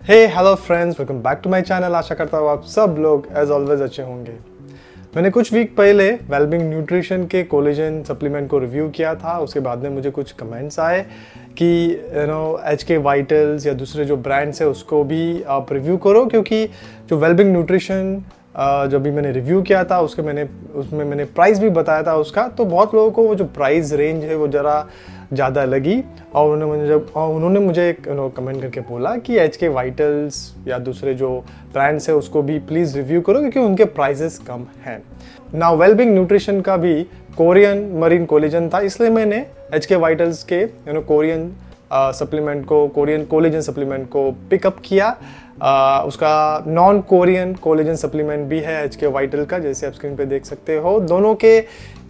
Hey hello friends, welcome back to my channel. आशा करता हूँ आप सब लोग एज ऑलवेज अच्छे होंगे। मैंने कुछ वीक पहले वेलबींग न्यूट्रिशन के कोलेजन सप्लीमेंट को रिव्यू किया था। उसके बाद में मुझे कुछ कमेंट्स आए कि HK वाइटल्स या दूसरे जो ब्रांड्स है उसको भी आप रिव्यू करो, क्योंकि जो वेलबींग न्यूट्रिशन जब भी मैंने रिव्यू किया था उसमें मैंने प्राइस भी बताया था उसका। तो बहुत लोगों को वो जो प्राइस रेंज है वो ज़रा ज़्यादा लगी और उन्होंने मुझे कमेंट करके बोला कि HK वाइटल्स या दूसरे जो ब्रांड्स है उसको भी प्लीज़ रिव्यू करो, क्योंकि उनके प्राइसेस कम हैं। नाउ वेलबींग न्यूट्रिशन का भी कोरियन मरीन कोलेजन था, इसलिए मैंने HK वाइटल्स के कोरियन सप्लीमेंट को, कोरियन कोलेजन सप्लीमेंट को पिकअप किया। उसका नॉन कोरियन कोलेजन सप्लीमेंट भी है HK वाइटल का, जैसे आप स्क्रीन पे देख सकते हो। दोनों के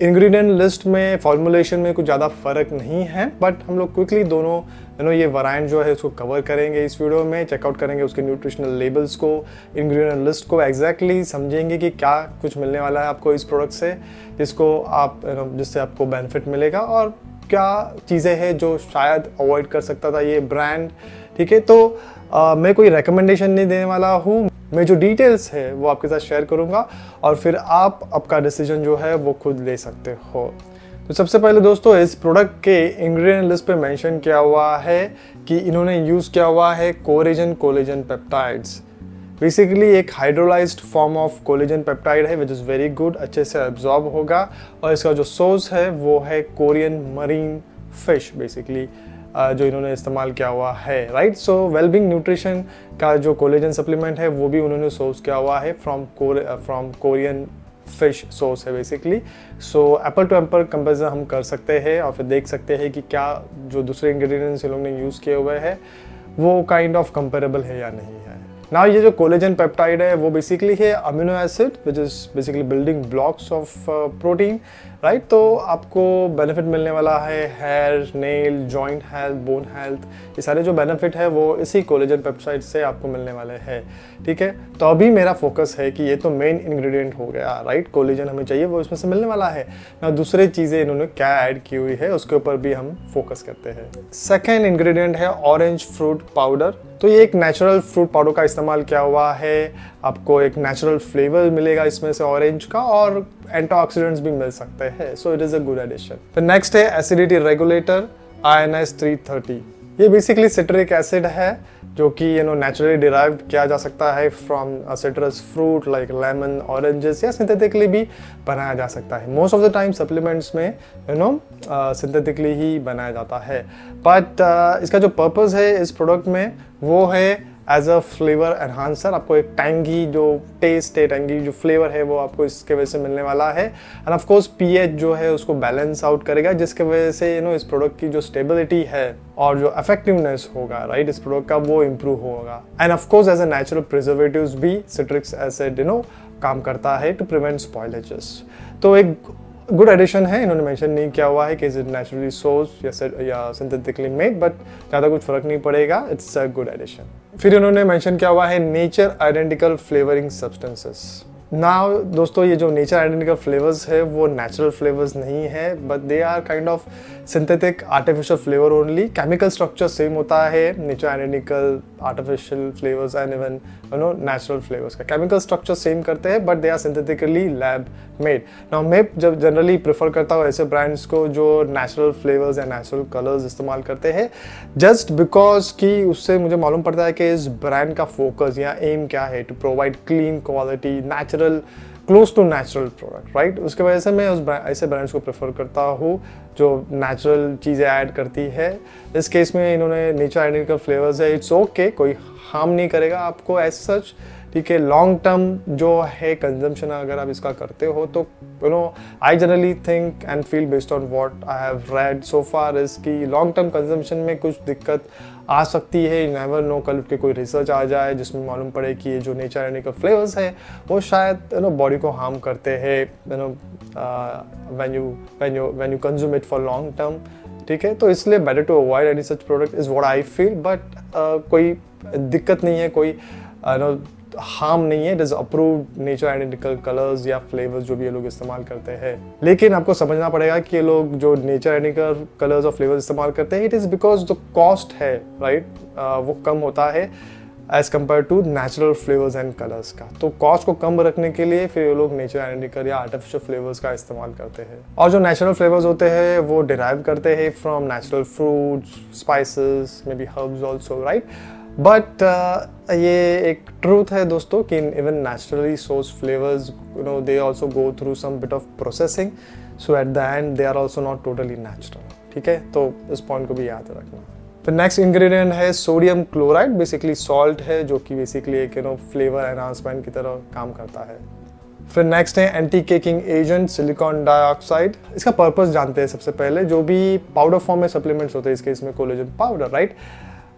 इंग्रेडिएंट लिस्ट में, फॉर्मुलेशन में कुछ ज़्यादा फ़र्क नहीं है, बट हम लोग क्विकली दोनों ये वैरायंट जो है उसको कवर करेंगे इस वीडियो में। चेकआउट करेंगे उसके न्यूट्रिशनल लेबल्स को, इंग्रेडिएंट लिस्ट को, एग्जैक्टली समझेंगे कि क्या कुछ मिलने वाला है आपको इस प्रोडक्ट से, जिससे आपको बेनिफिट मिलेगा, और क्या चीज़ें हैं जो शायद अवॉइड कर सकता था ये ब्रांड। ठीक है, तो मैं कोई रिकमेंडेशन नहीं देने वाला हूँ, मैं जो डिटेल्स है वो आपके साथ शेयर करूँगा और फिर आप आपका डिसीजन जो है वो खुद ले सकते हो। तो सबसे पहले दोस्तों, इस प्रोडक्ट के इंग्रेडिएंट लिस्ट पे मेंशन किया हुआ है कि इन्होंने यूज़ किया हुआ है कोरेजन कोलेजन पेप्टाइड्स। बेसिकली एक hydrolysed form of collagen peptide है विच इज़ वेरी गुड, अच्छे से एब्जॉर्ब होगा। और इसका जो सोर्स है वो है कोरियन मरीन फिश बेसिकली जो इन्होंने इस्तेमाल किया हुआ है, राइट। सो वेलबींग न्यूट्रिशन का जो कोलेजन सप्लीमेंट है वो भी उन्होंने सोर्स किया हुआ है फ्रॉम कोरियन फिश सोर्स है basically. So apple to apple comparison हम कर सकते हैं और फिर देख सकते हैं कि क्या जो दूसरे इंग्रेडिएंट्स इन लोगों ने यूज़ किए हुए हैं वो काइंड ऑफ कंपेरेबल है या नहीं है। नाउ ये जो कोलेजन पेप्टाइड है वो बेसिकली है amino acid which is basically building blocks of protein, right. तो आपको बेनिफिट मिलने वाला है hair, nail, joint health, bone health, ये सारे जो बेनिफिट है वो इसी कोलेजन पेप्टाइड से आपको मिलने वाले हैं। ठीक है, तो अभी मेरा फोकस है कि ये तो मेन इंग्रेडिएंट हो गया, राइट। कोलेजन हमें चाहिए वो इसमें से मिलने वाला है ना, दूसरी चीज़ें इन्होंने क्या ऐड की हुई है उसके ऊपर भी हम फोकस करते हैं। सेकेंड इंग्रेडिएंट है ऑरेंज फ्रूट पाउडर। तो ये एक नेचुरल फ्रूट पाउडर का इस्तेमाल किया हुआ है, आपको एक नेचुरल फ्लेवर मिलेगा इसमें से ऑरेंज का, और एंटीऑक्सीडेंट्स भी मिल सकते हैं। So it is a good addition. तो नेक्स्ट है एसिडिटी रेगुलेटर INS 330। ये बेसिकली सिट्रिक एसिड है जो कि नेचुरली डिराइव्ड किया जा सकता है from citrus fruit like lemon, oranges, या सिंथेटिकली भी बनाया जा सकता है। Most of the time supplements में सिंथेटिकली ही बनाया जाता है, बट इसका जो पर्पज़ है इस प्रोडक्ट में वो है एज अ फ्लेवर एनहांसर। आपको एक टैंगी जो टेस्ट है, टैंगी जो फ्लेवर है वो आपको इसके वजह से मिलने वाला है। एंड ऑफ कोर्स pH जो है उसको बैलेंस आउट करेगा, जिसके वजह से इस प्रोडक्ट की जो स्टेबिलिटी है और जो इफेक्टिवनेस होगा, राइट, इस प्रोडक्ट का वो इम्प्रूव होगा। And of course as a natural preservatives भी सिट्रिक एसिड काम करता है टू प्रिवेंट स्पॉइलेजेस। तो एक गुड एडिशन है। इन्होंने मेंशन नहीं किया हुआ है कि इज इट नेचुरली सोर्स या सिंथेटिकली मेड, बट ज़्यादा कुछ फर्क नहीं पड़ेगा, इट्स अ गुड एडिशन। फिर इन्होंने मेंशन किया हुआ है nature identical flavouring substances. Now दोस्तों, ये जो नेचर आइडेंटिकल फ्लेवर्स है वो नेचुरल फ्लेवर्स नहीं है, but they are kind of synthetic artificial flavour only. Chemical structure same होता है nature identical, artificial flavours and even natural flavours का केमिकल स्ट्रक्चर सेम करते हैं, but they are synthetically lab made. Now मैं जब generally prefer करता हूँ ऐसे ब्रांड्स को जो नेचुरल फ्लेवर्स या नेचुरल कलर्स इस्तेमाल करते हैं, जस्ट बिकॉज कि उससे मुझे मालूम पड़ता है कि इस ब्रांड का फोकस या एम क्या है, to provide clean quality, natural, close to natural product, right. उसके वजह से मैं ऐसे ब्रांड्स को प्रेफर करता हूँ जो नेचुरल चीज़ें ऐड करती है। इस केस में इन्होंने नेचर आइडेंटिकल फ्लेवर्स है, इट्स ओके, कोई हार्म नहीं करेगा आपको एज सच। ठीक है, लॉन्ग टर्म जो है कंजम्पशन अगर आप इसका करते हो तो I generally think and feel based on what I have read so far is कि लॉन्ग टर्म कंजम्पशन में कुछ दिक्कत आ सकती है। यू नेवर नो, कल के कोई रिसर्च आ जाए जिसमें मालूम पड़े कि ये जो नेचर आइडेंटिकल फ्लेवर्स है वो शायद बॉडी को हार्म करते हैं when you consume it for long term. ठीक है, तो इसलिए better to avoid any such product is what I feel. But कोई दिक्कत नहीं है, कोई हार्म नहीं है, it is approved nature identical colours या फ्लेवर्स जो भी ये लोग इस्तेमाल करते हैं। लेकिन आपको समझना पड़ेगा कि ये लोग जो नेचर आइडेंटिकल कलर्स और फ्लेवर्स इस्तेमाल करते हैं, इट इज़ बिकॉज जो कॉस्ट है, राइट, वो कम होता है as compare to natural flavours and colours का। तो कॉस्ट को कम रखने के लिए फिर ये लोग नेचर एनालिटिकल या आर्टिफिशियल फ्लेवर्स का इस्तेमाल करते हैं। और जो नेचुरल फ्लेवर्स होते हैं वो डिराइव करते हैं from natural fruits, spices, may be herbs also, right. But ये एक ट्रूथ है दोस्तों कि even naturally source flavours they also go through some bit of processing, so at the end they are also not totally natural, ठीक है। तो इस point को भी याद रखना। फिर नेक्स्ट इंग्रेडिएंट है सोडियम क्लोराइड, बेसिकली सॉल्ट है जो कि बेसिकली एक फ्लेवर एनहांसमेंट की तरह काम करता है। फिर नेक्स्ट है anti caking agent silicon dioxide. इसका पर्पस जानते हैं सबसे पहले। जो भी पाउडर फॉर्म में सप्लीमेंट्स होते हैं, इसके इसमें कोलेजन पाउडर, राइट,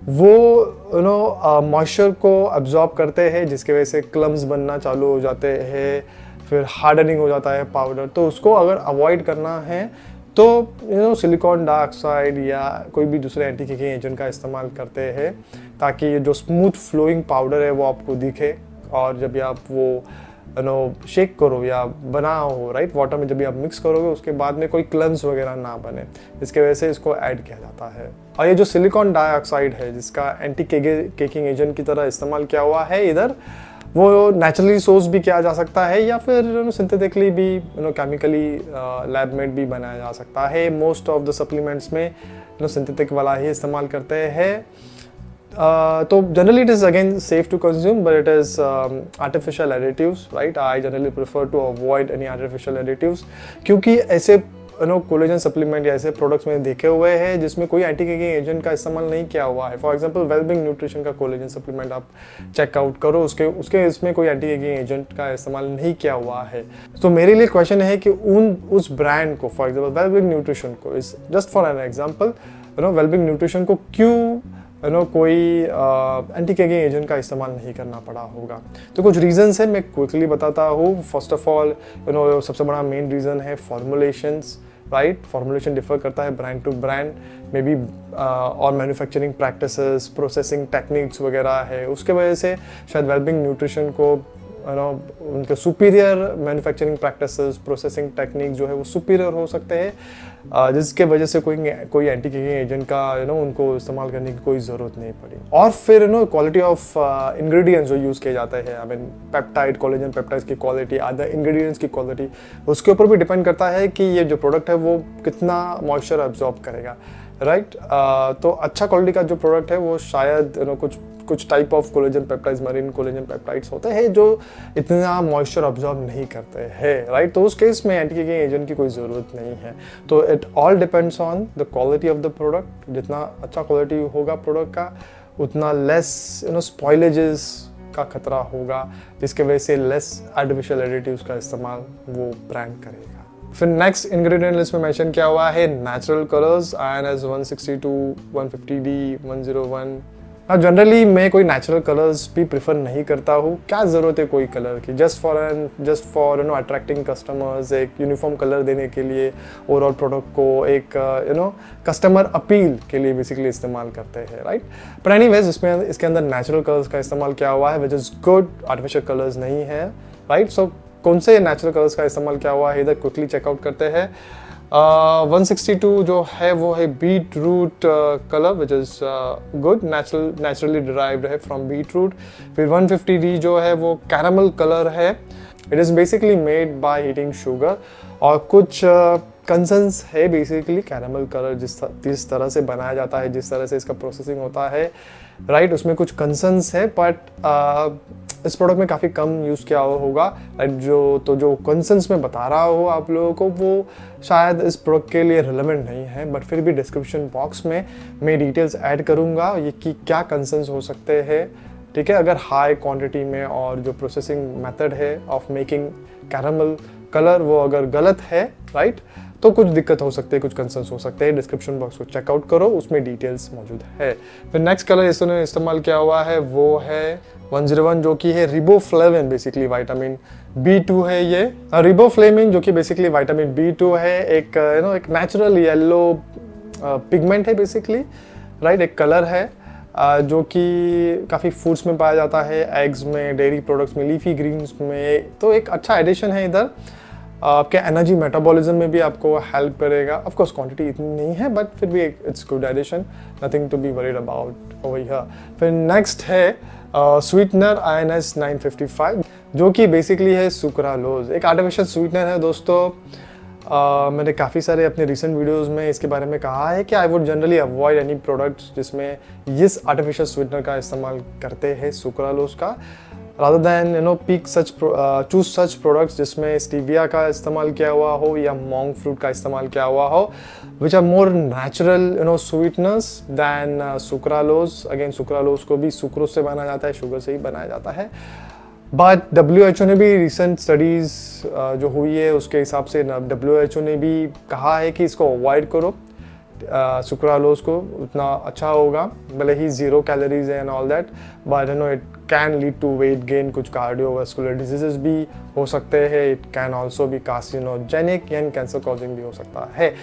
वो मॉइस्चर को अब्जॉर्ब करते हैं जिसकी वजह से क्लम्स बनना चालू हो जाते हैं, फिर हार्डनिंग हो जाता है पाउडर। तो उसको अगर अवॉइड करना है तो सिलिकॉन डाइऑक्साइड या कोई भी दूसरे एंटी केकिंग एजेंट का इस्तेमाल करते हैं ताकि जो स्मूथ फ्लोइंग पाउडर है वो आपको दिखे। और जब भी आप वो शेक करो या बनाओ, राइट, वाटर में जब भी आप मिक्स करोगे उसके बाद में कोई क्लम्स वगैरह ना बने, इसके वजह से इसको ऐड किया जाता है। और ये जो सिलिकॉन डाइऑक्साइड है जिसका एंटी केकिंग एजेंट की तरह इस्तेमाल किया हुआ है इधर, वो नेचुरली सोर्स भी किया जा सकता है या फिर सिंथेटिकली भी केमिकली लैब मेड भी बनाया जा सकता है। मोस्ट ऑफ द सप्लीमेंट्स में सिंथेटिक वाला ही इस्तेमाल करते हैं। तो generally it is again safe to consume but it is artificial additives, right. I generally prefer to avoid any artificial additives, क्योंकि ऐसे कोलेजन सप्लीमेंट या ऐसे प्रोडक्ट्स मैंने देखे हुए हैं जिसमें कोई एंटी केकिंग एजेंट का इस्तेमाल नहीं किया हुआ है। फॉर एग्जांपल वेलबींग न्यूट्रिशन का कोलेजन सप्लीमेंट आप चेकआउट करो, उसके इसमें कोई एंटी केकिंग एजेंट का इस्तेमाल नहीं किया हुआ है। तो मेरे लिए क्वेश्चन है कि उस ब्रांड को, फॉर एग्जाम्पल वेलबींग न्यूट्रिशन को, इस just for an example wellbeing nutrition को क्यों कोई एंटी केकिंग एजेंट का इस्तेमाल नहीं करना पड़ा होगा। तो कुछ रीजंस है, मैं क्विकली बताता हूँ। फर्स्ट ऑफ ऑल सबसे बड़ा मेन रीज़न है फॉर्मुलेशंस, राइट। फॉर्मुलेशन डिफर करता है brand to brand, may be और मैन्युफैक्चरिंग प्रैक्टिसेस, प्रोसेसिंग टेक्निक्स वगैरह है, उसके वजह से शायद वेलबींग न्यूट्रिशन को उनके superior manufacturing practices, processing technique जो है वो सुपीरियर हो सकते हैं, जिसके वजह से कोई एंटी केकिंग एजेंट का उनको इस्तेमाल करने की कोई ज़रूरत नहीं पड़ी। और फिर क्वालिटी ऑफ इंग्रेडिएंट्स जो यूज़ किए जाते हैं, I mean peptide, collagen peptides की क्वालिटी, अदर इंग्रेडिएंट्स की क्वालिटी, उसके ऊपर भी डिपेंड करता है कि ये जो प्रोडक्ट है वो कितना मॉइस्चर अब्जॉर्ब करेगा, राइट। तो अच्छा क्वालिटी का जो प्रोडक्ट है वो शायद कुछ type of collagen peptides, marine collagen peptides होते हैं जो इतना मॉइस्चर अब्जॉर्ब नहीं करते हैं, राइट। तो उस केस में एंटी केकिंग एजेंट की कोई ज़रूरत नहीं है। तो it all depends on the quality of the product. जितना अच्छा क्वालिटी होगा प्रोडक्ट का उतना लेस स्पॉइलेजेस का खतरा होगा, जिसके वजह से लेस आर्टिफिशियल एडिटिव्स का इस्तेमाल वो ब्रांड करेगा। फिर नेक्स्ट इंग्रेडिएंट लिस्ट में मेंशन किया हुआ है नेचुरल कलर्स, INS 162, 150D, 101। हाँ, जनरली मैं कोई नेचुरल कलर्स भी प्रेफर नहीं करता हूँ। क्या ज़रूरत है कोई कलर की, जस्ट फॉर अट्रैक्टिंग कस्टमर्स, एक यूनिफॉर्म कलर देने के लिए ओवरऑल प्रोडक्ट को एक कस्टमर अपील के लिए बेसिकली इस्तेमाल करते हैं, राइट। पर एनीवेज इसके अंदर नेचुरल कलर्स का इस्तेमाल किया हुआ है, विच इज़ गुड, आर्टिफिशियल कलर्स नहीं है, राइट। सो कौन से नेचुरल कलर्स का इस्तेमाल किया हुआ है इधर क्विकली चेकआउट करते हैं। 162 जो है वो है beet root colour, which is good, naturally derived है फ्रॉम बीट रूट। फिर 150D जो है वो कैरामल कलर है, it is basically made by heating sugar. और कुछ कंसर्न्स है बेसिकली कैरामल कलर जिस तरह से बनाया जाता है, जिस तरह से इसका प्रोसेसिंग होता है, राइट, उसमें कुछ कंसर्न्स है। बट इस प्रोडक्ट में काफ़ी कम यूज़ किया हुआ होगा, राइट। जो कंसर्न्स मैं बता रहा हूँ आप लोगों को वो शायद इस प्रोडक्ट के लिए रिलेवेंट नहीं है, बट फिर भी डिस्क्रिप्शन बॉक्स में मैं डिटेल्स ऐड करूँगा ये कि क्या कंसर्न्स हो सकते हैं, ठीक है। अगर हाई क्वांटिटी में और जो प्रोसेसिंग मेथड है ऑफ मेकिंग कैरामल कलर वो अगर गलत है, राइट, तो कुछ दिक्कत हो सकती है, कुछ कंसर्न्स हो सकते हैं। डिस्क्रिप्शन बॉक्स को चेकआउट करो, उसमें डिटेल्स मौजूद है। फिर नेक्स्ट कलर इसने इस्तेमाल किया हुआ है वो है 101, जो कि है रिबोफ्लेविन, बेसिकली विटामिन B2 है ये। रिबोफ्लेविन जो कि बेसिकली विटामिन B2 है, एक नेचुरल येलो पिगमेंट है बेसिकली, राइट, एक कलर है जो कि काफ़ी फूड्स में पाया जाता है, एग्स में, डेयरी प्रोडक्ट्स में, लीफी ग्रीन्स में। तो एक अच्छा एडिशन है इधर, आपके एनर्जी मेटाबॉलिज्म में भी आपको हेल्प करेगा। ऑफ कोर्स क्वांटिटी इतनी नहीं है बट फिर भी it's good addition, nothing to be worried about over here. फिर नेक्स्ट है स्वीटनर INS 955 जो कि बेसिकली है सुक्रालोज, एक आर्टिफिशियल स्वीटनर है दोस्तों। मैंने काफ़ी सारे अपने रिसेंट वीडियोस में इसके बारे में कहा है कि I would generally avoid any products जिसमें इस आर्टिफिशियल स्वीटनर का इस्तेमाल करते हैं सुक्रालोज का, rather than choose such products जिसमें स्टीविया का इस्तेमाल किया हुआ हो या मॉन्ग फ्रूट का इस्तेमाल किया हुआ हो, which are more natural sweeteners than sucralose. Again sucralose को भी सुक्रोज से बनाया जाता है, शुगर से ही बनाया जाता है। बट WHO ने भी रिसेंट स्टडीज़ जो हुई है उसके हिसाब से WHO ने भी कहा है कि इसको अवॉइड करो, सुक्रालोज को, उतना अच्छा होगा, भले ही 0 कैलोरीज है and all that, but it can lead to weight gain, कुछ कार्डियोवास्कुलर डिजीजेस भी हो सकते हैं। It can also be carcinogenic and cancer causing भी हो सकता है।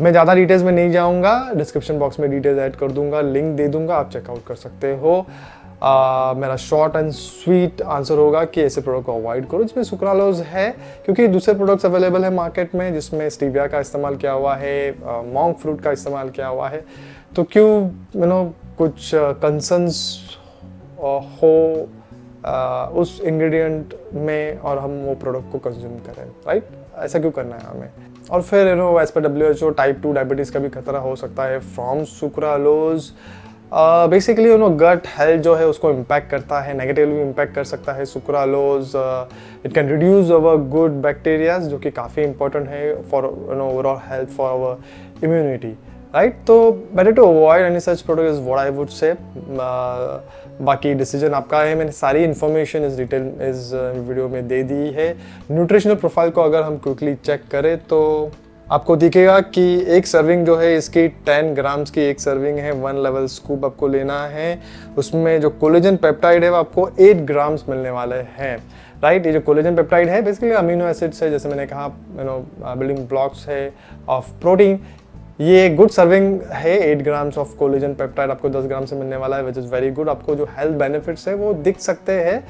मैं ज़्यादा डिटेल्स में नहीं जाऊँगा, डिस्क्रिप्शन बॉक्स में डिटेल्स ऐड कर दूंगा, लिंक दे दूंगा, आप चेकआउट कर सकते हो। मेरा शॉर्ट एंड स्वीट आंसर होगा कि ऐसे प्रोडक्ट को अवॉइड करो जिसमें सुक्रालोज है, क्योंकि दूसरे प्रोडक्ट्स अवेलेबल है मार्केट में जिसमें स्टीविया का इस्तेमाल किया हुआ है, मॉन्ग फ्रूट का इस्तेमाल किया हुआ है। तो क्यों कुछ कंसर्न्स हो उस इंग्रेडिएंट में और हम वो प्रोडक्ट को कंज्यूम करें, राइट? ऐसा क्यों करना है हमें? और फिर as per WHO type 2 diabetes का भी खतरा हो सकता है फ्रॉम सुक्रालोज। बेसिकली गट हेल्थ जो है उसको इम्पैक्ट करता है, नेगेटिवली इम्पैक्ट कर सकता है sucralose. It can reduce our good bacterias जो कि काफ़ी इंपॉर्टेंट है for overall health, for our immunity, right? तो better to avoid any such product is what I would say. बाकी डिसीजन आपका है, मैंने सारी इन्फॉर्मेशन इस वीडियो में दे दी है। न्यूट्रिशनल प्रोफाइल को अगर हम क्विकली चेक करें तो आपको दिखेगा कि एक सर्विंग जो है इसकी 10 ग्राम्स की एक सर्विंग है, 1 लेवल स्कूप आपको लेना है। उसमें जो कोलेजन पेप्टाइड है वो आपको 8 ग्राम्स मिलने वाले हैं, राइट? ये जो कोलेजन पेप्टाइड है बेसिकली अमीनो एसिड्स है, जैसे मैंने कहा बिल्डिंग ब्लॉक्स है ऑफ प्रोटीन। ये गुड सर्विंग है, 8 ग्राम्स ऑफ कोलेजन पेप्टाइड आपको 10 ग्राम से मिलने वाला है, विच इज़ वेरी गुड। आपको जो हेल्थ बेनिफिट्स है वो दिख सकते हैं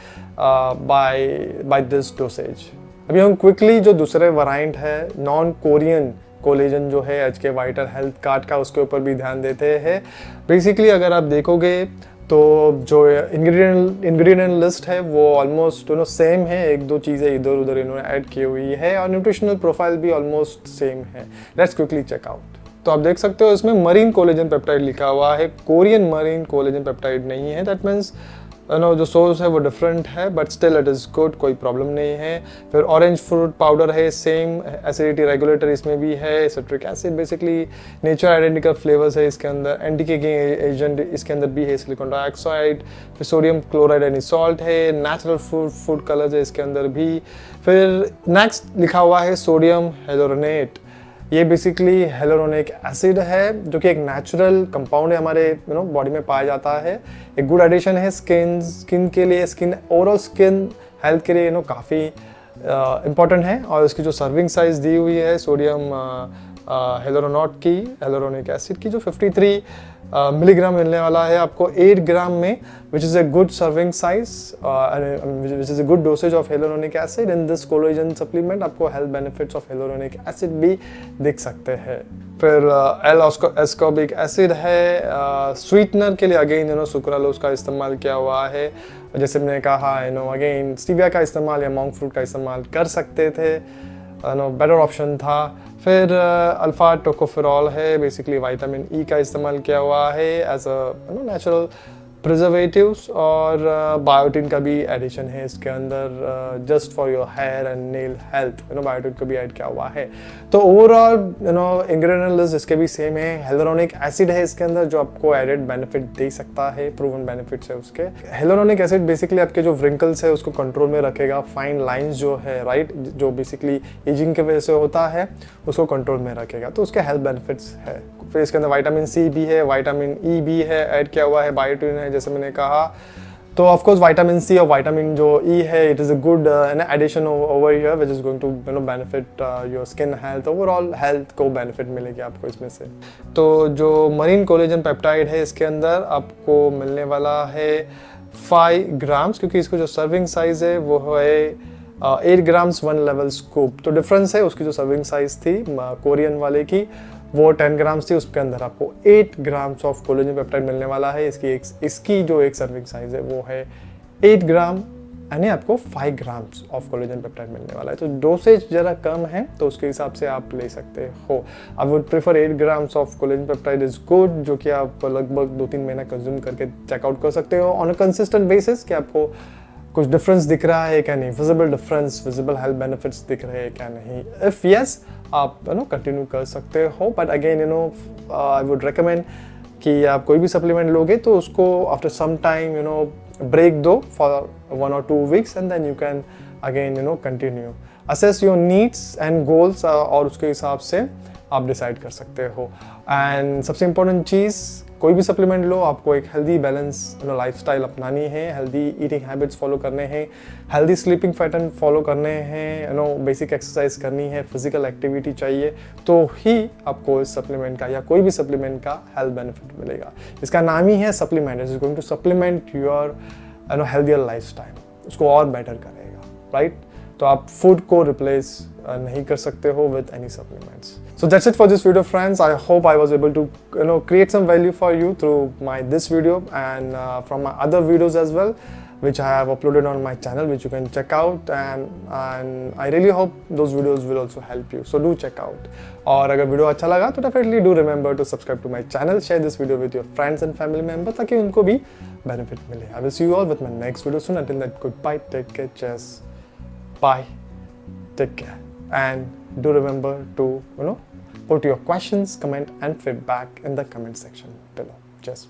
बाय दिस डोसेज। अभी हम क्विकली जो दूसरे वैरायंट है नॉन कोरियन कोलेजन जो है HK वाइटर हेल्थ कार्ड का, उसके ऊपर भी ध्यान देते हैं। बेसिकली अगर आप देखोगे तो जो इंग्रेडिएंट लिस्ट है वो ऑलमोस्ट सेम है, 1-2 चीज़ें इधर उधर इन्होंने ऐड की हुई है और न्यूट्रिशनल प्रोफाइल भी ऑलमोस्ट सेम है। Let's quickly check out. तो आप देख सकते हो इसमें मरीन कोलेजन पेप्टाइड लिखा हुआ है, कोरियन मरीन कोलेजन पेप्टाइड नहीं है। दैट मीन्स जो सोर्स है वो डिफरेंट है, but still it is good, कोई प्रॉब्लम नहीं है। फिर ऑरेंज फ्रूट पाउडर है, सेम एसिडिटी रेगुलेटर इसमें भी है, citric acid, basically nature identical flavours है इसके अंदर, एंटी केकिंग एजेंट इसके अंदर भी है, सिलिकॉन डाइऑक्साइड, फिर सोडियम क्लोराइड एनी सॉल्ट है, नेचुरल फूड कलर्स है इसके अंदर भी। फिर नेक्स्ट लिखा हुआ है सोडियम हेलोरोनेट। ये बेसिकली हेलोरोनिक एसिड है जो कि एक नेचुरल कंपाउंड है, हमारे बॉडी में पाया जाता है। एक गुड एडिशन है स्किन के लिए, ओवरऑल स्किन हेल्थ के लिए काफ़ी इम्पॉर्टेंट है। और इसकी जो सर्विंग साइज दी हुई है सोडियम हेलोरोनिक एसिड की जो 53 मिलीग्राम मिलने वाला है आपको 8 ग्राम में, which is a good serving size, which is a good dosage of hyaluronic acid in this collagen supplement. आपको health benefits of hyaluronic acid भी दिख सकते हैं। फिर एल एस्कॉर्बिक एसिड है, स्वीटनर के लिए अगेन सुक्रालोज का इस्तेमाल किया हुआ है। जैसे मैंने कहा अगेन स्टीविया का इस्तेमाल या मॉन्ग फ्रूट का इस्तेमाल कर सकते थे, बेटर ऑप्शन था। फिर अल्फा टोकोफेरॉल है, बेसिकली विटामिन ई का इस्तेमाल किया हुआ है एज अ नेचुरल प्रिजर्वेटिव्स, और बायोटिन का भी एडिशन है इसके अंदर just for your hair and nail health, biotin को भी ऐड किया हुआ है। तो ओवरऑल इंग्रेडिएंट लिस्ट इसके भी सेम है। हेलोरोनिक एसिड है इसके अंदर जो आपको एडेड बेनिफिट दे सकता है, प्रूवन बेनिफिट्स है उसके। हेलोरोनिक एसिड बेसिकली आपके जो व्रिंकल्स है उसको कंट्रोल में रखेगा, फाइन लाइंस जो है राइट, जो बेसिकली एजिंग की वजह से होता है उसको कंट्रोल में रखेगा, तो उसके हेल्थ बेनिफिट्स है। फिर इसके अंदर विटामिन सी भी है, विटामिन ई भी है, ऐड किया हुआ है, बायोटिन है जैसे मैंने कहा। तो ऑफ कोर्स विटामिन सी और विटामिन जो ई है, it is a good addition over here which is going to benefit your skin health, overall health को बेनिफिट मिलेगी आपको इसमें से। तो जो मरीन कोलेजन पेप्टाइड है इसके अंदर आपको मिलने वाला है 5 ग्राम्स, क्योंकि इसको जो सर्विंग साइज है वो है 8 ग्राम्स 1 लेवल स्कूप। तो डिफरेंस है उसकी जो सर्विंग साइज थी कोरियन वाले की वो 10 ग्राम्स थी, उसके अंदर आपको 8 ग्राम्स ऑफ कोलेजन पेप्टाइड मिलने वाला है। इसकी जो एक सर्विंग साइज है वो है 8 ग्राम, यानी आपको 5 ग्राम्स ऑफ कोलेजन पेप्टाइड मिलने वाला है। तो डोसेज जरा कम है तो उसके हिसाब से आप ले सकते हो। I would prefer 8 grams of collagen peptide is good, जो कि आप लगभग 2-3 महीना कंज्यूम करके चेकआउट कर सकते हो ऑन अ कंसिस्टेंट बेसिस कि आपको कुछ डिफरेंस दिख रहा है क्या नहीं, visible difference, visible health benefits दिख रहे हैं क्या नहीं। इफ यस, आप कंटिन्यू कर सकते हो। But again I would recommend कि आप कोई भी सप्लीमेंट लोगे तो उसको आफ्टर सम टाइम ब्रेक दो for 1 or 2 weeks and then you can again continue, assess your needs and goals और उसके हिसाब से आप डिसाइड कर सकते हो। एंड सबसे इम्पोर्टेंट चीज़, कोई भी सप्लीमेंट लो, आपको एक हेल्दी बैलेंस लाइफस्टाइल अपनानी है, हेल्दी ईटिंग हैबिट्स फॉलो करने हैं, हेल्दी स्लीपिंग पैटर्न फॉलो करने हैं, बेसिक एक्सरसाइज करनी है, फिजिकल एक्टिविटी चाहिए, तो ही आपको इस सप्लीमेंट का या कोई भी सप्लीमेंट का हेल्थ बेनिफिट मिलेगा। इसका नाम ही है supplement, it is going to supplement your healthier lifestyle, उसको और बेटर करेगा, राइट? तो आप फूड को रिप्लेस नहीं कर सकते हो with any supplements. So that's it for this video, friends. I hope I was able to create some value for you through this video and from my other videos as well, which I have uploaded on my channel, which you can check out, and I really hope those videos will also help you. So do check out. और अगर video अच्छा लगा तो definitely do remember to subscribe to my channel, share this video with your friends and family members ताकि उनको भी benefit मिले. I will see you all with my next video soon. Until then, goodbye, take care, cheers, bye, take care, and do remember to put your questions, comment and feedback in the comment section below. Cheers.